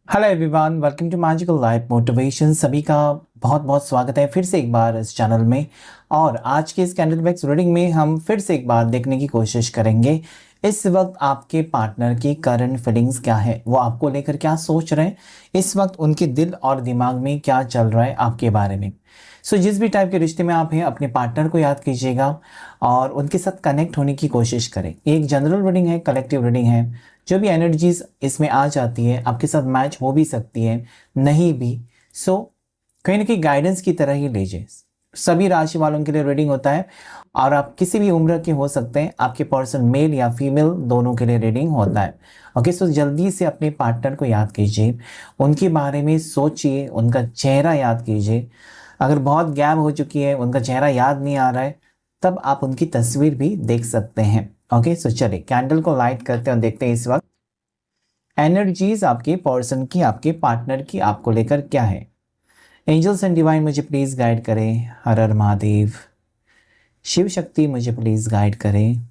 Hello everyone, welcome to magical life motivation. सभी का बहुत बहुत स्वागत है फिर से एक बार इस चैनल में। और आज के इस कैंडल बैग्स रीडिंग में हम फिर से एक बार देखने की कोशिश करेंगे इस वक्त आपके पार्टनर की करंट फीलिंग्स क्या है, वो आपको लेकर क्या सोच रहे हैं, इस वक्त उनके दिल और दिमाग में क्या चल रहा है आपके बारे में। जिस भी टाइप के रिश्ते में आप हैं, अपने पार्टनर को याद कीजिएगा और उनके साथ कनेक्ट होने की कोशिश करें। एक जनरल रीडिंग है, कलेक्टिव रीडिंग है। जो भी एनर्जीज इसमें आ जाती है आपके साथ मैच हो भी सकती है, नहीं भी। कहीं ना कहीं गाइडेंस की तरह ही लीजिए। सभी राशि वालों के लिए रीडिंग होता है और आप किसी भी उम्र के हो सकते हैं। आपके पर्सन मेल या फीमेल दोनों के लिए रीडिंग होता है। ओके, जल्दी से अपने पार्टनर को याद कीजिए, उनके बारे में सोचिए, उनका चेहरा याद कीजिए। अगर बहुत गैप हो चुकी है, उनका चेहरा याद नहीं आ रहा है, तब आप उनकी तस्वीर भी देख सकते हैं। ओके, चलिए कैंडल को लाइट करते हैं और देखते हैं इस वक्त एनर्जीज आपके पर्सन की, आपके पार्टनर की आपको लेकर क्या है। एंजल्स एंड डिवाइन मुझे प्लीज गाइड करें। हर हर महादेव। शिव शक्ति मुझे प्लीज गाइड करें।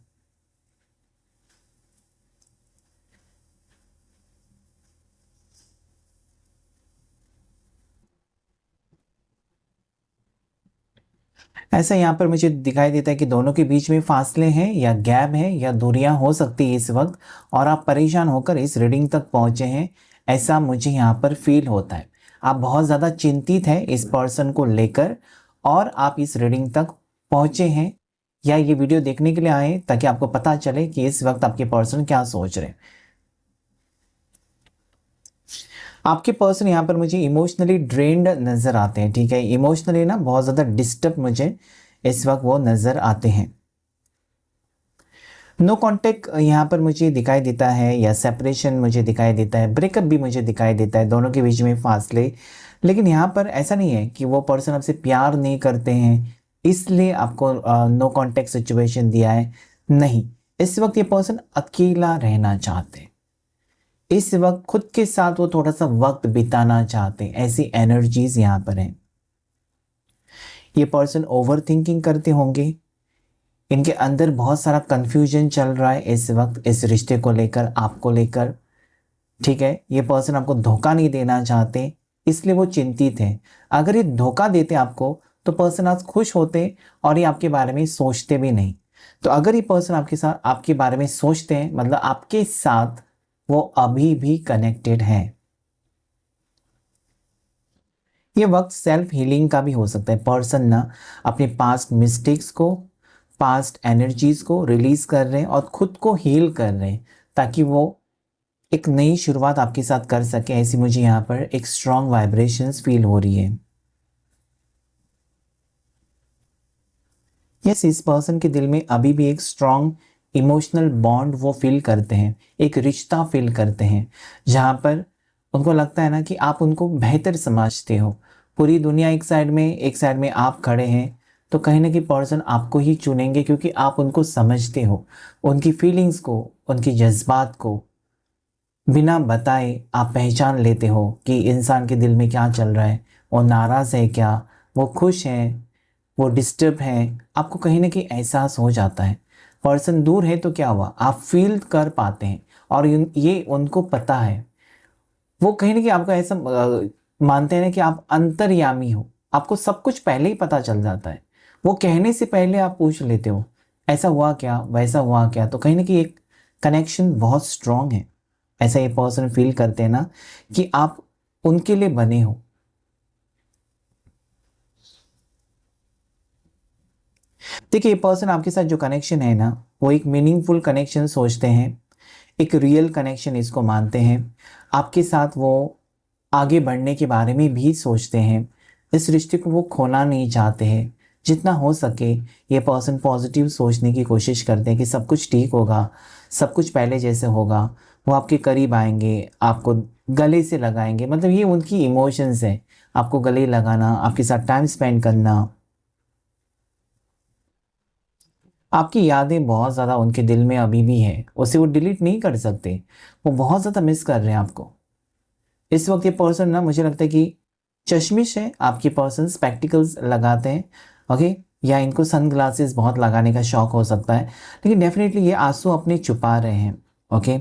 ऐसा यहाँ पर मुझे दिखाई देता है कि दोनों के बीच में फासले हैं या गैप है या दूरियां हो सकती है इस वक्त, और आप परेशान होकर इस रीडिंग तक पहुंचे हैं, ऐसा मुझे यहाँ पर फील होता है। आप बहुत ज़्यादा चिंतित हैं इस पर्सन को लेकर और आप इस रीडिंग तक पहुंचे हैं या ये वीडियो देखने के लिए आए हैं ताकि आपको पता चले कि इस वक्त आपके पर्सन क्या सोच रहे हैं। आपके पर्सन यहाँ पर मुझे इमोशनली ड्रेन्ड नज़र आते हैं। ठीक है, इमोशनली ना बहुत ज़्यादा डिस्टर्ब मुझे इस वक्त वो नज़र आते हैं। नो कॉन्टेक्ट यहाँ पर मुझे दिखाई देता है या सेपरेशन मुझे दिखाई देता है, ब्रेकअप भी मुझे दिखाई देता है, दोनों के बीच में फासले। लेकिन यहाँ पर ऐसा नहीं है कि वो पर्सन आपसे प्यार नहीं करते हैं इसलिए आपको नो कॉन्टेक्ट सिचुएशन दिया है। नहीं, इस वक्त ये पर्सन अकेला रहना चाहते हैं। इस वक्त खुद के साथ वो थोड़ा सा वक्त बिताना चाहते हैं, ऐसी एनर्जीज यहाँ पर हैं। ये पर्सन ओवर थिंकिंग करते होंगे, इनके अंदर बहुत सारा कंफ्यूजन चल रहा है इस वक्त इस रिश्ते को लेकर, आपको लेकर। ठीक है, ये पर्सन आपको धोखा नहीं देना चाहते इसलिए वो चिंतित है। अगर ये धोखा देते आपको तो पर्सन आज खुश होते और ये आपके बारे में सोचते भी नहीं। तो अगर ये पर्सन आपके साथ आपके बारे में सोचते हैं मतलब आपके साथ वो अभी भी कनेक्टेड है। ये वक्त सेल्फ हीलिंग का भी हो सकता है। पर्सन ना अपने पास्ट मिस्टेक्स को, पास्ट एनर्जीज को रिलीज कर रहे हैं और खुद को हील कर रहे हैं ताकि वो एक नई शुरुआत आपके साथ कर सके। ऐसी मुझे यहाँ पर एक स्ट्रॉन्ग वाइब्रेशंस फील हो रही है। यस, इस पर्सन के दिल में अभी भी एक स्ट्रॉन्ग इमोशनल बॉन्ड वो फील करते हैं, एक रिश्ता फील करते हैं जहाँ पर उनको लगता है ना कि आप उनको बेहतर समझते हो। पूरी दुनिया एक साइड में आप खड़े हैं तो कहीं ना कहीं पर्सन आपको ही चुनेंगे क्योंकि आप उनको समझते हो, उनकी फीलिंग्स को, उनकी जज्बात को बिना बताए आप पहचान लेते हो कि इंसान के दिल में क्या चल रहा है। वो नाराज़ है क्या, वो खुश है, वो डिस्टर्ब है, आपको कहीं ना कहीं एहसास हो जाता है। पर्सन दूर है तो क्या हुआ, आप फील कर पाते हैं और ये उनको पता है। वो कहीं ना कहीं आपको ऐसा मानते हैं कि आप अंतर्यामी हो, आपको सब कुछ पहले ही पता चल जाता है। वो कहने से पहले आप पूछ लेते हो ऐसा हुआ क्या, वैसा हुआ क्या। तो कहीं ना कहीं एक कनेक्शन बहुत स्ट्रांग है। ऐसा ये पर्सन फील करते हैं ना कि आप उनके लिए बने हो। देखिए, ये पर्सन आपके साथ जो कनेक्शन है ना वो एक मीनिंगफुल कनेक्शन सोचते हैं, एक रियल कनेक्शन इसको मानते हैं। आपके साथ वो आगे बढ़ने के बारे में भी सोचते हैं। इस रिश्ते को वो खोना नहीं चाहते हैं। जितना हो सके ये पर्सन पॉजिटिव सोचने की कोशिश करते हैं कि सब कुछ ठीक होगा, सब कुछ पहले जैसे होगा। वो आपके करीब आएंगे, आपको गले से लगाएंगे, मतलब ये उनकी इमोशंस है। आपको गले लगाना, आपके साथ टाइम स्पेंड करना। आपकी यादें बहुत ज़्यादा उनके दिल में अभी भी है, उसे वो डिलीट नहीं कर सकते। वो बहुत ज़्यादा मिस कर रहे हैं आपको। इस वक्त ये पर्सन ना मुझे लगता है कि चश्मिश है, आपके पर्सन स्पेक्टिकल्स लगाते हैं। ओके, या इनको सन ग्लासेस बहुत लगाने का शौक हो सकता है, लेकिन डेफिनेटली ये आंसू अपने छुपा रहे हैं। ओके,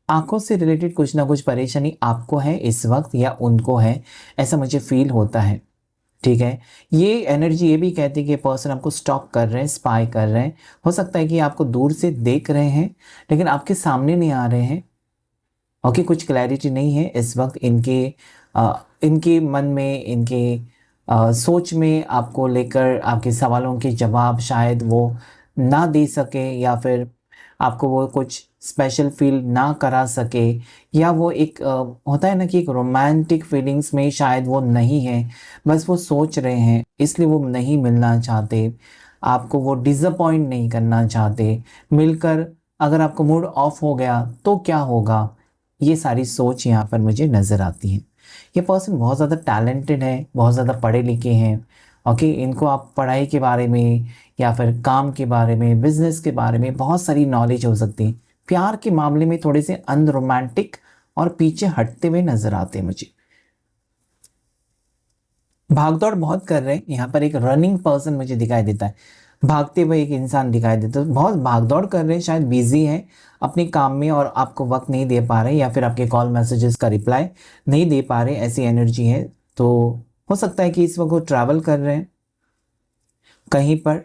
आंखों से रिलेटेड कुछ ना कुछ परेशानी आपको है इस वक्त या उनको है, ऐसा मुझे फील होता है। ठीक है, ये एनर्जी ये भी कहती है कि पर्सन आपको स्टॉक कर रहे हैं, स्पाई कर रहे हैं। हो सकता है कि आपको दूर से देख रहे हैं लेकिन आपके सामने नहीं आ रहे हैं। ओके, कुछ क्लैरिटी नहीं है इस वक्त इनके मन में, इनके सोच में आपको लेकर। आपके सवालों के जवाब शायद वो ना दे सके, या फिर आपको वो कुछ स्पेशल फील ना करा सके, या वो एक होता है ना कि एक रोमांटिक फीलिंग्स में शायद वो नहीं है, बस वो सोच रहे हैं इसलिए वो नहीं मिलना चाहते। आपको वो डिसअपॉइंट नहीं करना चाहते। मिलकर अगर आपको मूड ऑफ हो गया तो क्या होगा, ये सारी सोच यहाँ पर मुझे नज़र आती है। ये पर्सन बहुत ज़्यादा टैलेंटेड है, बहुत ज़्यादा पढ़े लिखे हैं। ओके, इनको आप पढ़ाई के बारे में या फिर काम के बारे में, बिजनेस के बारे में बहुत सारी नॉलेज हो सकती है। प्यार के मामले में थोड़े से अनरोमांटिक और पीछे हटते हुए नज़र आते हैं मुझे। भागदौड़ बहुत कर रहे हैं, यहाँ पर एक रनिंग पर्सन मुझे दिखाई देता है। भागते हुए एक इंसान दिखाई देता है, बहुत भागदौड़ कर रहे हैं, शायद बिजी हैं अपने काम में और आपको वक्त नहीं दे पा रहे, या फिर आपके कॉल मैसेजेस का रिप्लाई नहीं दे पा रहे, ऐसी एनर्जी है। तो हो सकता है कि इस वक्त वो ट्रैवल कर रहे हैं कहीं पर।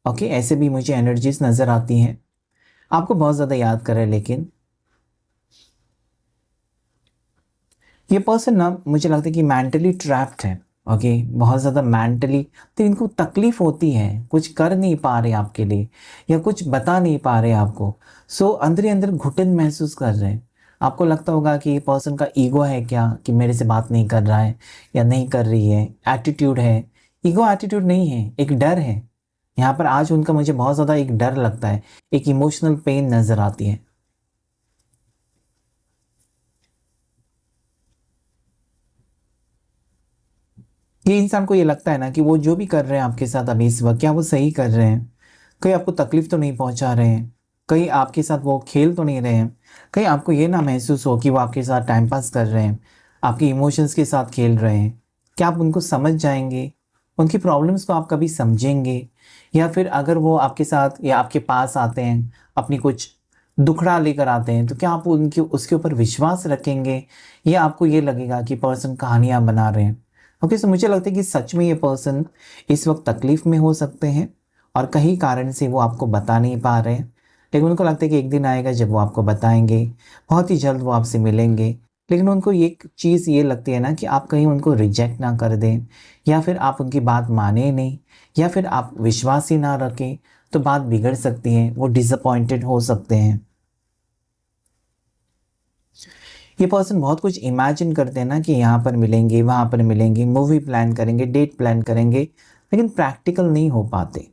ओके, ऐसे भी मुझे एनर्जीज नज़र आती हैं। आपको बहुत ज़्यादा याद कर रहे हैं, लेकिन ये पर्सन ना मुझे लगता है कि मेंटली ट्रैप्ड है। ओके, बहुत ज़्यादा मेंटली, तो इनको तकलीफ़ होती है, कुछ कर नहीं पा रहे आपके लिए या कुछ बता नहीं पा रहे आपको। सो अंदर ही अंदर घुटन महसूस कर रहे हैं। आपको लगता होगा कि ये पर्सन का ईगो है क्या, कि मेरे से बात नहीं कर रहा है या नहीं कर रही है, एटीट्यूड है। ईगो एटीट्यूड नहीं है, एक डर है यहाँ पर। आज उनका मुझे बहुत ज़्यादा एक डर लगता है, एक इमोशनल पेन नज़र आती है। ये इंसान को ये लगता है ना कि वो जो भी कर रहे हैं आपके साथ अभी इस वक्त, क्या वो सही कर रहे हैं? कहीं आपको तकलीफ तो नहीं पहुंचा रहे हैं? कहीं आपके साथ वो खेल तो नहीं रहे हैं? कहीं आपको ये ना महसूस हो कि वो आपके साथ टाइम पास कर रहे हैं, आपके इमोशंस के साथ खेल रहे हैं? क्या आप उनको समझ जाएंगे? उनकी प्रॉब्लम्स को आप कभी समझेंगे? या फिर अगर वो आपके साथ या आपके पास आते हैं, अपनी कुछ दुखड़ा लेकर आते हैं, तो क्या आप उनके उसके ऊपर विश्वास रखेंगे, या आपको ये लगेगा कि पर्सन कहानियाँ बना रहे हैं? ओके, सो मुझे लगता है कि सच में ये पर्सन इस वक्त तकलीफ में हो सकते हैं और कहीं कारण से वो आपको बता नहीं पा रहे हैं, लेकिन उनको लगता है कि एक दिन आएगा जब वो आपको बताएंगे, बहुत ही जल्द वो आपसे मिलेंगे। लेकिन उनको एक चीज़ ये लगती है ना कि आप कहीं उनको रिजेक्ट ना कर दें, या फिर आप उनकी बात माने नहीं, या फिर आप विश्वास ही ना रखें, तो बात बिगड़ सकती है, वो डिसअपॉइंटेड हो सकते हैं। ये पर्सन बहुत कुछ इमेजिन करते हैं ना कि यहाँ पर मिलेंगे, वहाँ पर मिलेंगे, मूवी प्लान करेंगे, डेट प्लान करेंगे, लेकिन प्रैक्टिकल नहीं हो पाते।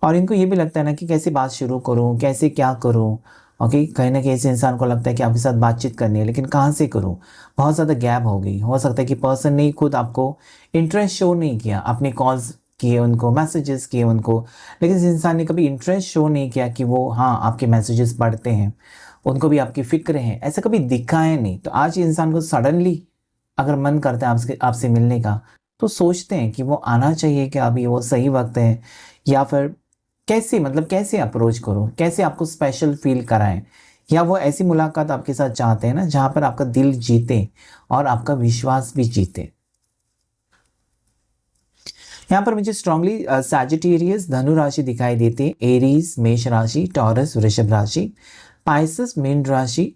और इनको ये भी लगता है ना कि कैसे बात शुरू करूँ, कैसे क्या करूँ। ओके, कहीं ना कहीं ऐसे इंसान को लगता है कि आपके साथ बातचीत करनी है, लेकिन कहाँ से करूँ, बहुत ज़्यादा गैप हो गई। हो सकता है कि पर्सन ने खुद आपको इंटरेस्ट शो नहीं किया, अपने कॉल्स किए उनको, मैसेजेस किए उनको, लेकिन इस इंसान ने कभी इंटरेस्ट शो नहीं किया कि वो हाँ आपके मैसेजेस पढ़ते हैं, उनको भी आपकी फ़िक्र है, ऐसा कभी दिखा है नहीं। तो आज ये इंसान को सडनली अगर मन करता है आपसे आपसे मिलने का, तो सोचते हैं कि वो आना चाहिए, क्या अभी वो सही वक्त है, या फिर कैसे, मतलब कैसे अप्रोच करूँ, कैसे आपको स्पेशल फील कराएं। या वो ऐसी मुलाकात आपके साथ चाहते हैं ना जहाँ पर आपका दिल जीते और आपका विश्वास भी जीते। यहाँ पर मुझे स्ट्रांगली सैजिटेरियस धनु राशि दिखाई देती है, एरीज मेष राशि, टॉरस वृषभ राशि, पाइसेस मीन राशि,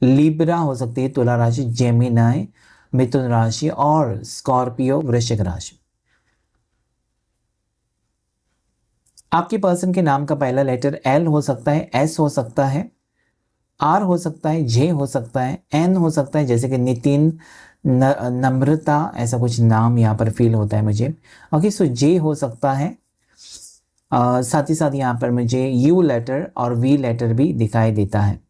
लिब्रा हो सकती है तुला राशि, जेमिनाई मिथुन राशि, और स्कॉर्पियो वृश्चिक राशि। आपके पर्सन के नाम का पहला लेटर एल हो सकता है, एस हो सकता है, आर हो सकता है, जे हो सकता है, एन हो सकता है, जैसे कि नितिन, नम्रता, ऐसा कुछ नाम यहाँ पर फील होता है मुझे। ओके, सो जे हो सकता है। साथ ही साथ यहाँ पर मुझे यू लेटर और वी लेटर भी दिखाई देता है।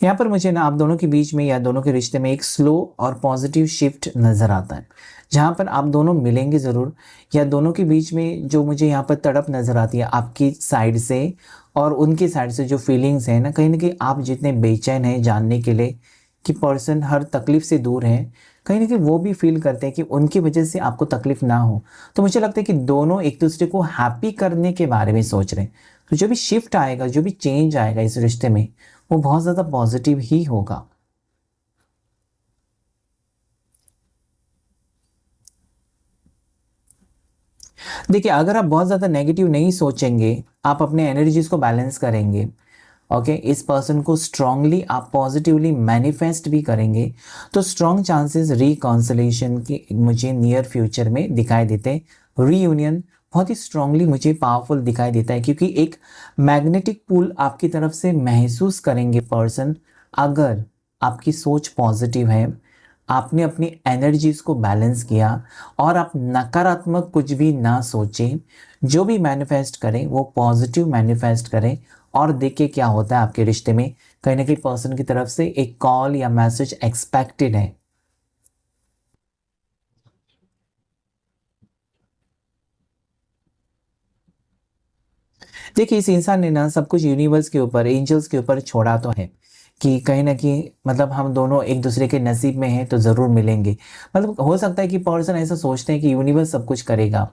यहाँ पर मुझे ना आप दोनों के बीच में या दोनों के रिश्ते में एक स्लो और पॉजिटिव शिफ्ट नज़र आता है, जहाँ पर आप दोनों मिलेंगे ज़रूर, या दोनों के बीच में जो मुझे यहाँ पर तड़प नज़र आती है आपकी साइड से और उनकी साइड से, जो फीलिंग्स हैं ना कहीं आप जितने बेचैन हैं जानने के लिए कि पर्सन हर तकलीफ़ से दूर है, कहीं ना कहीं वो भी फील करते हैं कि उनकी वजह से आपको तकलीफ ना हो। तो मुझे लगता है कि दोनों एक दूसरे को हैप्पी करने के बारे में सोच रहे हैं। तो जो भी शिफ्ट आएगा, जो भी चेंज आएगा इस रिश्ते में, वो बहुत ज़्यादा पॉजिटिव ही होगा। देखिए, अगर आप बहुत ज़्यादा नेगेटिव नहीं सोचेंगे, आप अपने एनर्जीज को बैलेंस करेंगे, ओके, इस पर्सन को स्ट्रांगली आप पॉजिटिवली मैनिफेस्ट भी करेंगे, तो स्ट्रॉन्ग चांसेस रिकॉन्सिलेशन की मुझे नियर फ्यूचर में दिखाई देते हैं। रीयूनियन बहुत ही स्ट्रांगली मुझे पावरफुल दिखाई देता है, क्योंकि एक मैग्नेटिक पुल आपकी तरफ से महसूस करेंगे पर्सन, अगर आपकी सोच पॉजिटिव है, आपने अपनी एनर्जीज को बैलेंस किया और आप नकारात्मक कुछ भी ना सोचें, जो भी मैनिफेस्ट करें वो पॉजिटिव मैनिफेस्ट करें, और देखिए क्या होता है आपके रिश्ते में। कहीं ना कहीं पर्सन की तरफ से एक कॉल या मैसेज एक्सपेक्टेड है। देखिए, इस इंसान ने ना सब कुछ यूनिवर्स के ऊपर, एंजल्स के ऊपर छोड़ा तो है कि कहीं ना कहीं मतलब हम दोनों एक दूसरे के नसीब में हैं तो ज़रूर मिलेंगे। मतलब हो सकता है कि पर्सन ऐसा सोचते हैं कि यूनिवर्स सब कुछ करेगा,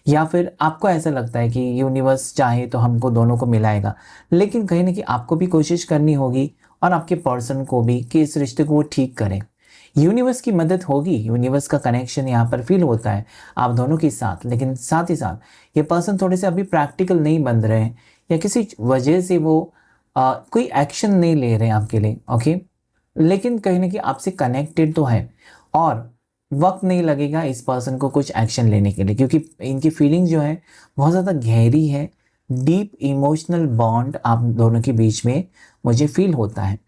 या फिर आपको ऐसा लगता है कि यूनिवर्स चाहे तो हमको दोनों को मिलाएगा। लेकिन कहीं ना कहीं आपको भी कोशिश करनी होगी, और आपके पर्सन को भी, कि इस रिश्ते को वो ठीक करें। यूनिवर्स की मदद होगी, यूनिवर्स का कनेक्शन यहाँ पर फील होता है आप दोनों के साथ। लेकिन साथ ही साथ ये पर्सन थोड़े से अभी प्रैक्टिकल नहीं बन रहे हैं, या किसी वजह से वो कोई एक्शन नहीं ले रहे हैं आपके लिए, ओके। लेकिन कहीं ना कहीं आपसे कनेक्टेड तो है, और वक्त नहीं लगेगा इस पर्सन को कुछ एक्शन लेने के लिए, क्योंकि इनकी फीलिंग जो है बहुत ज़्यादा गहरी है। डीप इमोशनल बॉन्ड आप दोनों के बीच में मुझे फील होता है।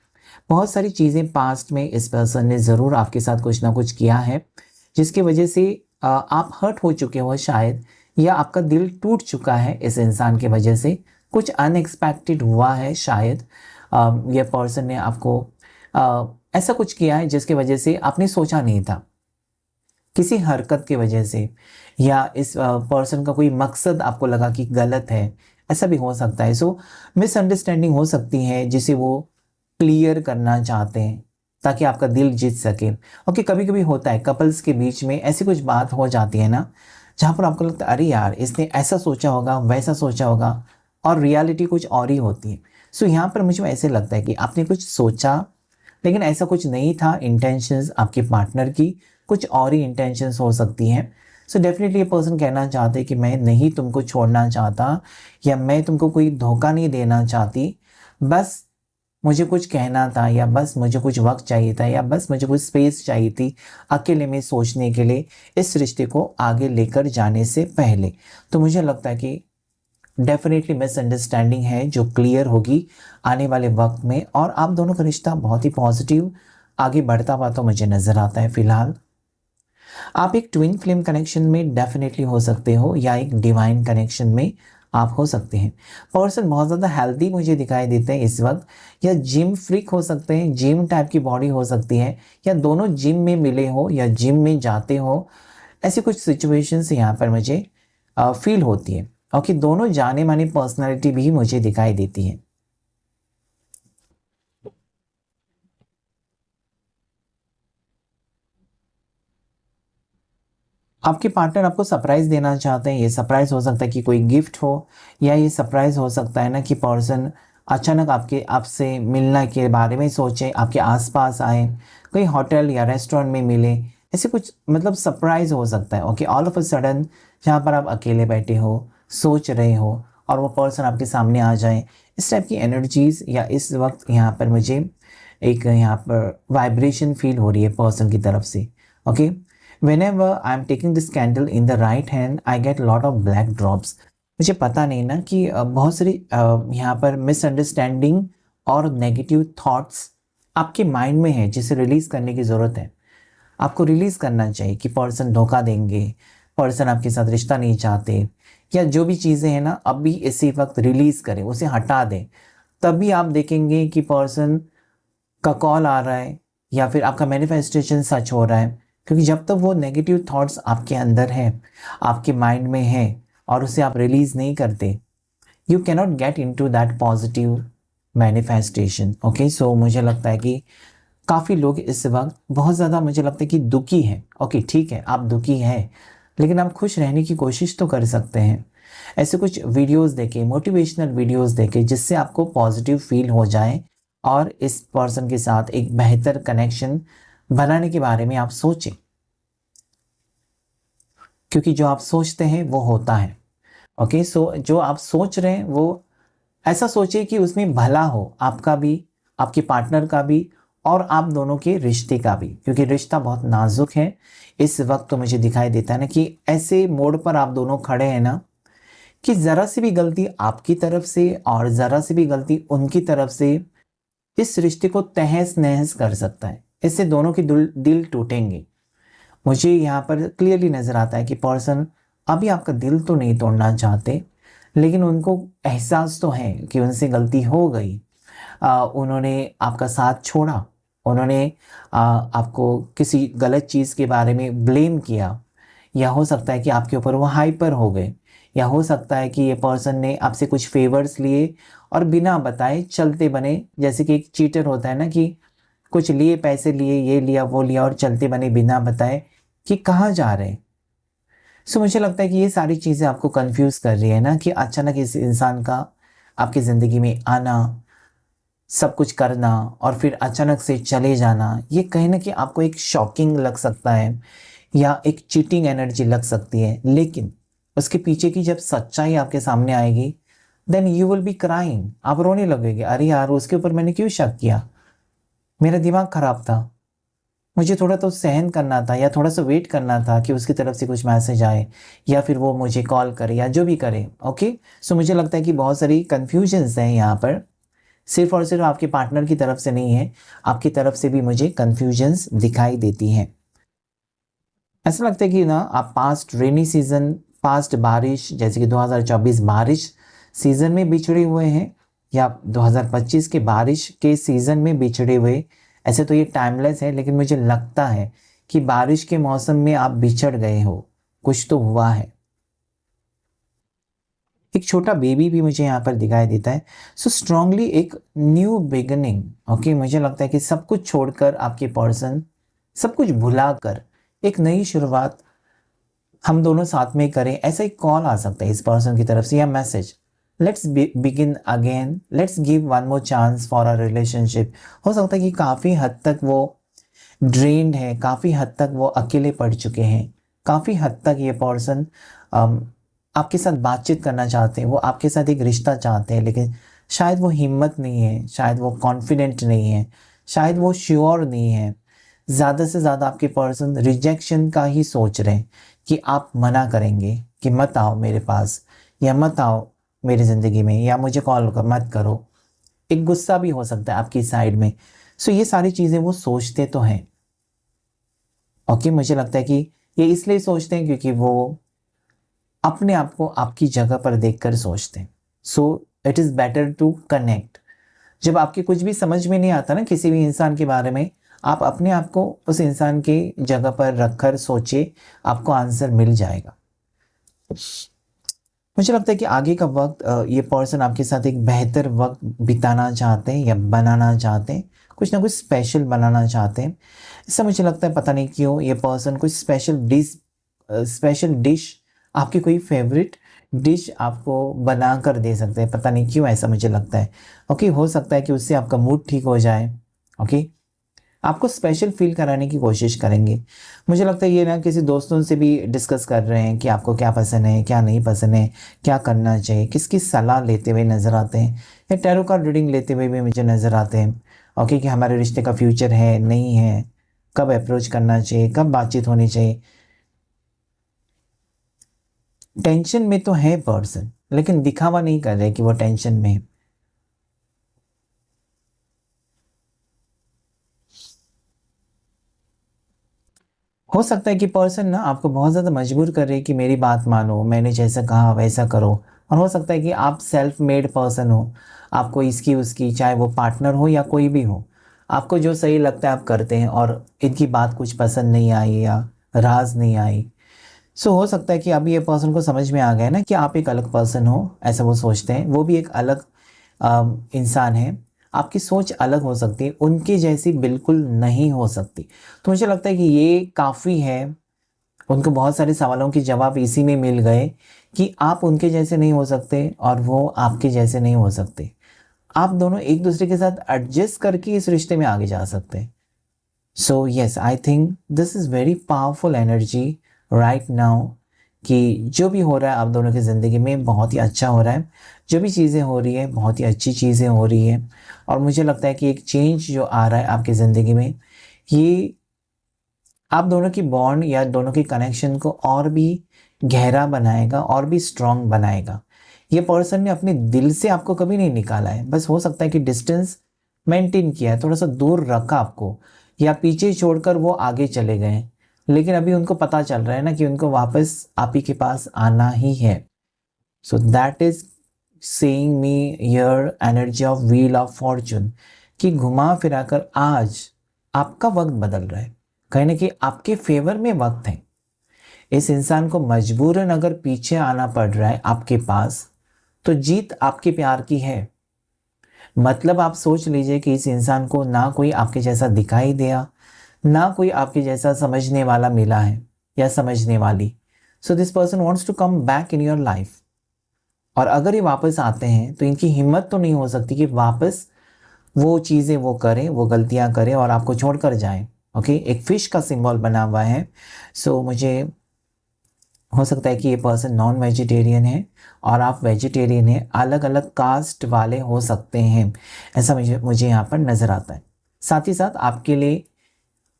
बहुत सारी चीज़ें पास्ट में इस पर्सन ने ज़रूर आपके साथ कुछ ना कुछ किया है, जिसकी वजह से आप हर्ट हो चुके हो शायद, या आपका दिल टूट चुका है इस इंसान की वजह से। कुछ अनएक्सपेक्टेड हुआ है शायद। यह पर्सन ने आपको ऐसा कुछ किया है जिसकी वजह से आपने सोचा नहीं था, किसी हरकत की वजह से, या इस पर्सन का कोई मकसद आपको लगा कि गलत है, ऐसा भी हो सकता है। सो मिसअंडरस्टैंडिंग हो सकती है जिसे वो क्लियर करना चाहते हैं, ताकि आपका दिल जीत सके। ओके, कभी कभी होता है कपल्स के बीच में ऐसी कुछ बात हो जाती है ना, जहाँ पर आपको लगता है अरे यार इसने ऐसा सोचा होगा, वैसा सोचा होगा, और रियलिटी कुछ और ही होती है। सो यहाँ पर मुझे ऐसे लगता है कि आपने कुछ सोचा, लेकिन ऐसा कुछ नहीं था। इंटेंशंस आपके पार्टनर की कुछ और ही इंटेंशंस हो सकती हैं। सो डेफिनेटली ये पर्सन कहना चाहते हैं कि मैं नहीं तुमको छोड़ना चाहता, या मैं तुमको कोई धोखा नहीं देना चाहती, बस मुझे कुछ कहना था, या बस मुझे कुछ वक्त चाहिए था, या बस मुझे कुछ स्पेस चाहिए थी अकेले में सोचने के लिए, इस रिश्ते को आगे लेकर जाने से पहले। तो मुझे लगता है कि डेफिनेटली मिसअंडरस्टैंडिंग है जो क्लियर होगी आने वाले वक्त में, और आप दोनों का रिश्ता बहुत ही पॉजिटिव आगे बढ़ता हुआ तो मुझे नज़र आता है फिलहाल। आप एक ट्विन फ्लेम कनेक्शन में डेफिनेटली हो सकते हो, या एक डिवाइन कनेक्शन में आप हो सकते हैं। पर्सन बहुत ज़्यादा हेल्दी मुझे दिखाई देते हैं इस वक्त, या जिम फ्रीक हो सकते हैं, जिम टाइप की बॉडी हो सकती है, या दोनों जिम में मिले हो या जिम में जाते हो। ऐसी कुछ सिचुएशंस यहाँ पर मुझे फील होती है। ओके, दोनों जाने मानी पर्सनालिटी भी मुझे दिखाई देती है। आपके पार्टनर आपको सरप्राइज देना चाहते हैं। ये सरप्राइज हो सकता है कि कोई गिफ्ट हो, या ये सरप्राइज हो सकता है ना कि पर्सन अचानक आपसे मिलने के बारे में सोचे, आपके आसपास आए, कोई होटल या रेस्टोरेंट में मिले, ऐसे कुछ मतलब सरप्राइज हो सकता है। Okay, all of a sudden जहाँ पर आप अकेले बैठे हो, सोच रहे हो, और वो पर्सन आपके सामने आ जाए, इस टाइप की एनर्जीज या इस वक्त यहाँ पर मुझे एक यहाँ पर वाइब्रेशन फील हो रही है पर्सन की तरफ से। Okay, whenever I'm taking this candle in the right hand, I get lot of black drops। मुझे पता नहीं ना कि बहुत सारी यहाँ पर मिसअंडरस्टैंडिंग और नेगेटिव थॉट्स आपके माइंड में है, जिसे रिलीज करने की ज़रूरत है। आपको रिलीज करना चाहिए कि पर्सन धोखा देंगे, पर्सन आपके साथ रिश्ता नहीं चाहते, या जो भी चीज़ें हैं ना अभी इसी वक्त रिलीज करें, उसे हटा दें। तभी आप देखेंगे कि पर्सन का कॉल आ रहा है, या फिर आपका मैनिफेस्टेशन सच हो रहा है। क्योंकि जब तक वो नेगेटिव थॉट्स आपके अंदर है, आपके माइंड में है, और उसे आप रिलीज नहीं करते, you cannot get into that positive manifestation. Okay, so मुझे लगता है कि काफ़ी लोग इस वक्त बहुत ज़्यादा मुझे लगता है कि दुखी हैं। ओके ठीक है, आप दुखी हैं, लेकिन आप खुश रहने की कोशिश तो कर सकते हैं। ऐसे कुछ वीडियोस देखें, मोटिवेशनल वीडियोस देखें, जिससे आपको पॉजिटिव फील हो जाए और इस पर्सन के साथ एक बेहतर कनेक्शन बनाने के बारे में आप सोचें, क्योंकि जो आप सोचते हैं वो होता है। ओके, सो जो आप सोच रहे हैं वो ऐसा सोचिए कि उसमें भला हो, आपका भी, आपके पार्टनर का भी और आप दोनों के रिश्ते का भी, क्योंकि रिश्ता बहुत नाजुक है इस वक्त। तो मुझे दिखाई देता है ना कि ऐसे मोड़ पर आप दोनों खड़े हैं ना, कि ज़रा सी भी गलती आपकी तरफ से और ज़रा सी भी गलती उनकी तरफ से इस रिश्ते को तहस नहस कर सकता है। इससे दोनों के दिल दिल टूटेंगे। मुझे यहाँ पर क्लियरली नज़र आता है कि पर्सन अभी आपका दिल तो नहीं तोड़ना चाहते, लेकिन उनको एहसास तो है कि उनसे गलती हो गई। उन्होंने आपका साथ छोड़ा, उन्होंने आपको किसी गलत चीज़ के बारे में ब्लेम किया, या हो सकता है कि आपके ऊपर वो हाइपर हो गए, या हो सकता है कि ये पर्सन ने आपसे कुछ फेवर्स लिए और बिना बताए चलते बने। जैसे कि एक चीटर होता है ना, कि कुछ लिए, पैसे लिए, ये लिया वो लिया और चलते बने बिना बताए कि कहाँ जा रहे हैं। सो मुझे लगता है कि ये सारी चीज़ें आपको कंफ्यूज कर रही है ना, कि अचानक इस इंसान का आपकी ज़िंदगी में आना, सब कुछ करना और फिर अचानक से चले जाना, ये कहीं ना कहीं आपको एक शॉकिंग लग सकता है या एक चीटिंग एनर्जी लग सकती है। लेकिन उसके पीछे की जब सच्चाई आपके सामने आएगी, then you will be crying, आप रोने लगोगे। अरे यार, उसके ऊपर मैंने क्यों शक किया, मेरा दिमाग खराब था, मुझे थोड़ा तो सहन करना था या थोड़ा सा वेट करना था कि उसकी तरफ से कुछ मैसेज आए या फिर वो मुझे कॉल करे या जो भी करे। ओके, सो मुझे लगता है कि बहुत सारी कन्फ्यूजन्स हैं यहाँ पर, सिर्फ और सिर्फ आपके पार्टनर की तरफ से नहीं है, आपकी तरफ से भी मुझे कन्फ्यूजन्स दिखाई देती हैं। ऐसा लगता है कि ना आप पास्ट रेनी सीजन, पास्ट बारिश, जैसे कि 2024 बारिश सीजन में बिछड़े हुए हैं, या 2025 के बारिश के सीजन में बिछड़े हुए। ऐसे तो ये टाइमलेस है, लेकिन मुझे लगता है कि बारिश के मौसम में आप बिछड़ गए हो, कुछ तो हुआ है। एक छोटा बेबी भी मुझे यहाँ पर दिखाई देता है। सो स्ट्रांगली एक न्यू बिगिनिंग। ओके, मुझे लगता है कि सब कुछ छोड़कर आपके पर्सन, सब कुछ भुलाकर एक नई शुरुआत हम दोनों साथ में करें, ऐसा एक कॉल आ सकता है इस पर्सन की तरफ से या message. Let's begin again, let's give one more chance for a relationship. हो सकता है कि काफ़ी हद तक वो ड्रेन्ड है, काफ़ी हद तक वो अकेले पड़ चुके हैं, काफ़ी हद तक ये पर्सन आपके साथ बातचीत करना चाहते हैं, वो आपके साथ एक रिश्ता चाहते हैं, लेकिन शायद वो हिम्मत नहीं है, शायद वो कॉन्फिडेंट नहीं है, शायद वो श्योर नहीं है। ज़्यादा से ज़्यादा आपके पर्सन रिजेक्शन का ही सोच रहे हैं, कि आप मना करेंगे कि मत आओ मेरे पास, या मत आओ मेरी ज़िंदगी में, या मुझे कॉल कर मत करो। एक गुस्सा भी हो सकता है आपकी साइड में। सो ये सारी चीज़ें वो सोचते तो हैं। ओके, मुझे लगता है कि ये इसलिए सोचते हैं क्योंकि वो अपने आप को आपकी जगह पर देखकर सोचते हैं। So it is better to connect. जब आपके कुछ भी समझ में नहीं आता ना किसी भी इंसान के बारे में, आप अपने आप को उस इंसान की जगह पर रखकर सोचिए, आपको आंसर मिल जाएगा। मुझे लगता है कि आगे का वक्त ये पर्सन आपके साथ एक बेहतर वक्त बिताना चाहते हैं या बनाना चाहते हैं, कुछ ना कुछ स्पेशल बनाना चाहते हैं। ऐसा मुझे लगता है, पता नहीं क्यों ये पर्सन कुछ स्पेशल डिश, आपकी कोई फेवरेट डिश आपको बना कर दे सकते हैं, पता नहीं क्यों ऐसा मुझे लगता है। ओके, हो सकता है कि उससे आपका मूड ठीक हो जाए। ओके, आपको स्पेशल फील कराने की कोशिश करेंगे। मुझे लगता है ये ना किसी दोस्तों से भी डिस्कस कर रहे हैं कि आपको क्या पसंद है, क्या नहीं पसंद है, क्या करना चाहिए, किसकी सलाह लेते हुए नज़र आते हैं, या टैरो कार्ड रीडिंग लेते हुए भी मुझे नज़र आते हैं। ओके, कि हमारे रिश्ते का फ्यूचर है नहीं है, कब अप्रोच करना चाहिए, कब बातचीत होनी चाहिए। टेंशन में तो है पर्सन, लेकिन दिखावा नहीं कर रहे कि वो टेंशन में है। हो सकता है कि पर्सन ना आपको बहुत ज़्यादा मजबूर कर रही है कि मेरी बात मानो, मैंने जैसा कहा वैसा करो। और हो सकता है कि आप सेल्फ मेड पर्सन हो, आपको इसकी उसकी, चाहे वो पार्टनर हो या कोई भी हो, आपको जो सही लगता है आप करते हैं, और इनकी बात कुछ पसंद नहीं आई या राज नहीं आई। सो हो सकता है कि अभी ये पर्सन को समझ में आ गया ना कि आप एक अलग पर्सन हो, ऐसा वो सोचते हैं। वो भी एक अलग इंसान है, आपकी सोच अलग हो सकती है, उनके जैसी बिल्कुल नहीं हो सकती। तो मुझे लगता है कि ये काफ़ी है, उनको बहुत सारे सवालों के जवाब इसी में मिल गए कि आप उनके जैसे नहीं हो सकते और वो आपके जैसे नहीं हो सकते। आप दोनों एक दूसरे के साथ एडजस्ट करके इस रिश्ते में आगे जा सकते हैं। So yes, I think this is very powerful energy right now, कि जो भी हो रहा है आप दोनों की ज़िंदगी में बहुत ही अच्छा हो रहा है। जो भी चीज़ें हो रही है बहुत ही अच्छी चीज़ें हो रही है, और मुझे लगता है कि एक चेंज जो आ रहा है आपकी ज़िंदगी में, ये आप दोनों की बॉन्ड या दोनों के कनेक्शन को और भी गहरा बनाएगा और भी स्ट्रांग बनाएगा। ये पर्सन ने अपने दिल से आपको कभी नहीं निकाला है, बस हो सकता है कि डिस्टेंस मेंटेन किया है, थोड़ा सा दूर रखा आपको, या पीछे छोड़कर वो आगे चले गए। लेकिन अभी उनको पता चल रहा है ना कि उनको वापस आप ही के पास आना ही है। So that is saying me your energy of wheel of Fortune, कि घुमा फिराकर आज आपका वक्त बदल रहा है, कहीं ना कहीं आपके फेवर में वक्त है। इस इंसान को मजबूरन अगर पीछे आना पड़ रहा है आपके पास, तो जीत आपके प्यार की है। मतलब आप सोच लीजिए कि इस इंसान को ना कोई आपके जैसा दिखाई दिया, ना कोई आपके जैसा समझने वाला मिला है या समझने वाली। So this person wants to come back in your life. और अगर ये वापस आते हैं तो इनकी हिम्मत तो नहीं हो सकती कि वापस वो चीज़ें वो करें, वो गलतियां करें और आपको छोड़कर जाएं। ओके, एक फिश का सिंबल बना हुआ है। सो मुझे हो सकता है कि ये पर्सन नॉन वेजिटेरियन है और आप वेजिटेरियन हैं, अलग अलग कास्ट वाले हो सकते हैं, ऐसा मुझे यहाँ पर नज़र आता है। साथ ही साथ आपके लिए,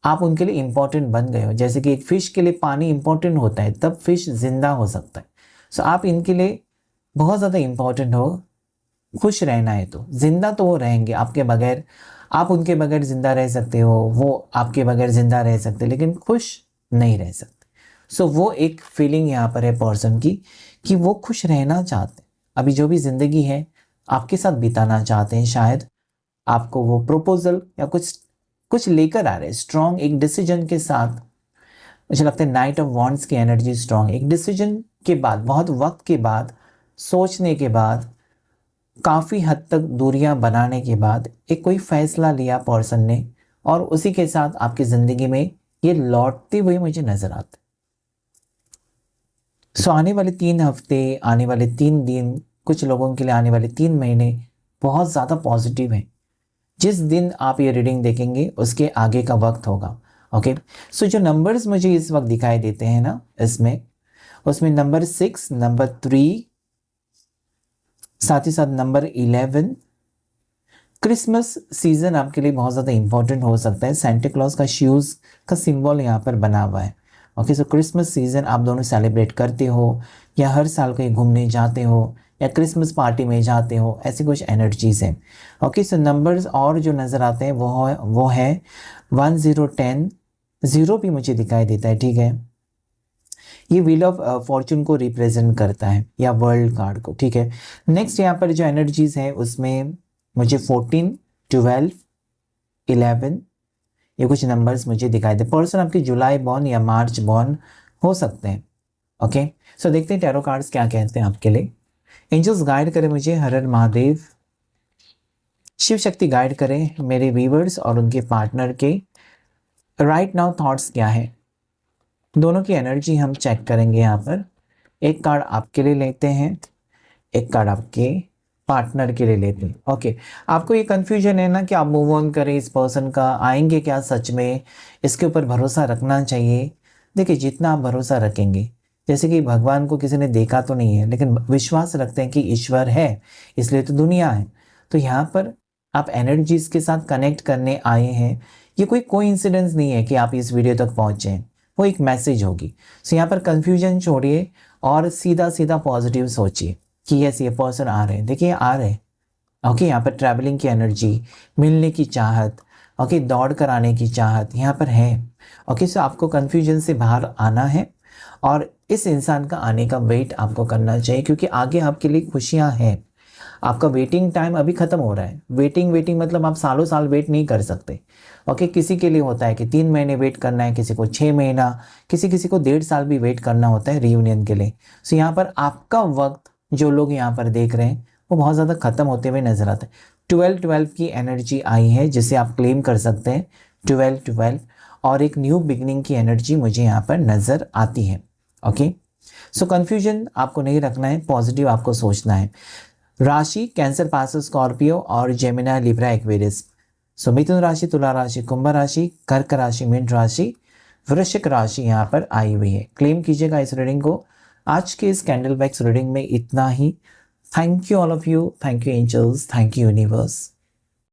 आप उनके लिए इम्पोर्टेंट बन गए हो। जैसे कि एक फ़िश के लिए पानी इम्पोर्टेंट होता है, तब फिश ज़िंदा हो सकता है। सो आप इनके लिए बहुत ज़्यादा इम्पोर्टेंट हो। खुश रहना है तो ज़िंदा तो वो रहेंगे आपके बगैर, आप उनके बगैर ज़िंदा रह सकते हो, वो आपके बगैर ज़िंदा रह सकते, लेकिन खुश नहीं रह सकते। सो वो एक फीलिंग यहाँ पर है पर्सन की, कि वो खुश रहना चाहते हैं, अभी जो भी ज़िंदगी है आपके साथ बिताना चाहते हैं। शायद आपको वो प्रपोजल या कुछ कुछ लेकर आ रहे हैं स्ट्रॉन्ग एक डिसीजन के साथ। मुझे लगता है नाइट ऑफ वॉन्ड्स की एनर्जी स्ट्रॉन्ग, एक डिसीजन के बाद, बहुत वक्त के बाद, सोचने के बाद, काफ़ी हद तक दूरियां बनाने के बाद एक कोई फैसला लिया पर्सन ने, और उसी के साथ आपकी ज़िंदगी में ये लौटते हुए मुझे नज़र आता है। सो आने वाले 3 हफ्ते, आने वाले 3 दिन, कुछ लोगों के लिए आने वाले 3 महीने बहुत ज़्यादा पॉजिटिव हैं। जिस दिन आप ये रीडिंग देखेंगे उसके आगे का वक्त होगा। ओके, सो जो नंबर्स मुझे इस वक्त दिखाई देते हैं ना, उसमें नंबर 6, नंबर 3, साथ ही साथ नंबर 11। क्रिसमस सीजन आपके लिए बहुत ज़्यादा इंपॉर्टेंट हो सकता है। सेंटा क्लॉज का शूज़ का सिंबल यहाँ पर बना हुआ है। ओके, सो क्रिसमस सीजन आप दोनों सेलिब्रेट करते हो, या हर साल कहीं घूमने जाते हो, या क्रिसमस पार्टी में जाते हो, ऐसी कुछ एनर्जीज हैं। ओके, सो नंबर्स और जो नज़र आते हैं वो है 1, 0, 10। 0 भी मुझे दिखाई देता है, ठीक है। ये व्हील ऑफ फॉर्चून को रिप्रेजेंट करता है, या वर्ल्ड कार्ड को, ठीक है। नेक्स्ट यहाँ पर जो एनर्जीज है उसमें मुझे 14, 12, 11, ये कुछ नंबर्स मुझे दिखाई दे। पर्सन आपके जुलाई बॉर्न या मार्च बॉर्न हो सकते हैं। ओके, सो देखते हैं टैरो कार्ड्स क्या कहते हैं आपके लिए। एंजल्स गाइड करें मुझे, हर हर महादेव। शिव शक्ति गाइड करें मेरे व्यूअर्स और उनके पार्टनर के राइट नाउ थॉट्स क्या है। दोनों की एनर्जी हम चेक करेंगे यहाँ पर। एक कार्ड आपके लिए लेते हैं, एक कार्ड आपके पार्टनर के लिए लेते हैं। ओके, आपको ये कन्फ्यूजन है ना कि आप मूव ऑन करें इस पर्सन का, आएंगे क्या सच में, इसके ऊपर भरोसा रखना चाहिए। देखिए, जितना आप भरोसा रखेंगे, जैसे कि भगवान को किसी ने देखा तो नहीं है, लेकिन विश्वास रखते हैं कि ईश्वर है, इसलिए तो दुनिया है। तो यहाँ पर आप एनर्जीज के साथ कनेक्ट करने आए हैं। ये कोई कोइंसिडेंस नहीं है कि आप इस वीडियो तक पहुँचे हैं, वो एक मैसेज होगी। सो यहाँ पर कन्फ्यूजन छोड़िए और सीधा सीधा पॉजिटिव सोचिए कि यस, ये पर्सन आ रहे हैं। देखिए, आ रहे हैं। ओके, यहाँ पर ट्रैवलिंग की एनर्जी, मिलने की चाहत, ओके, दौड़ कर आने की चाहत यहाँ पर है। ओके, सो आपको कन्फ्यूजन से बाहर आना है और इस इंसान का आने का वेट आपको करना चाहिए, क्योंकि आगे आपके लिए खुशियाँ हैं। आपका वेटिंग टाइम अभी ख़त्म हो रहा है। वेटिंग मतलब आप सालों साल वेट नहीं कर सकते। ओके, किसी के लिए होता है कि 3 महीने वेट करना है, किसी को 6 महीना, किसी को 1.5 साल भी वेट करना होता है रियूनियन के लिए। सो यहाँ पर आपका वक्त, जो लोग यहाँ पर देख रहे हैं, आपको बहुत ज़्यादा ख़त्म होते हुए नज़र आता है। 12-12 की एनर्जी आई है जिसे आप क्लेम कर सकते हैं, 12-12, और एक न्यू बिगनिंग की एनर्जी मुझे यहाँ पर नज़र आती है। ओके, सो कन्फ्यूजन आपको नहीं रखना है, पॉजिटिव आपको सोचना है। राशि कैंसर, पास, स्कॉर्पियो और जेमिना, लिब्रा, एक्वेरियस। सो मिथुन राशि, तुला राशि, कुंभ राशि, कर्क राशि, मीन राशि, वृश्चिक राशि यहाँ पर आई हुई है। क्लेम कीजिएगा इस रीडिंग को। आज के इस कैंडल वैक्स रीडिंग में इतना ही। Thank you all of you, thank you angels, thank you universe.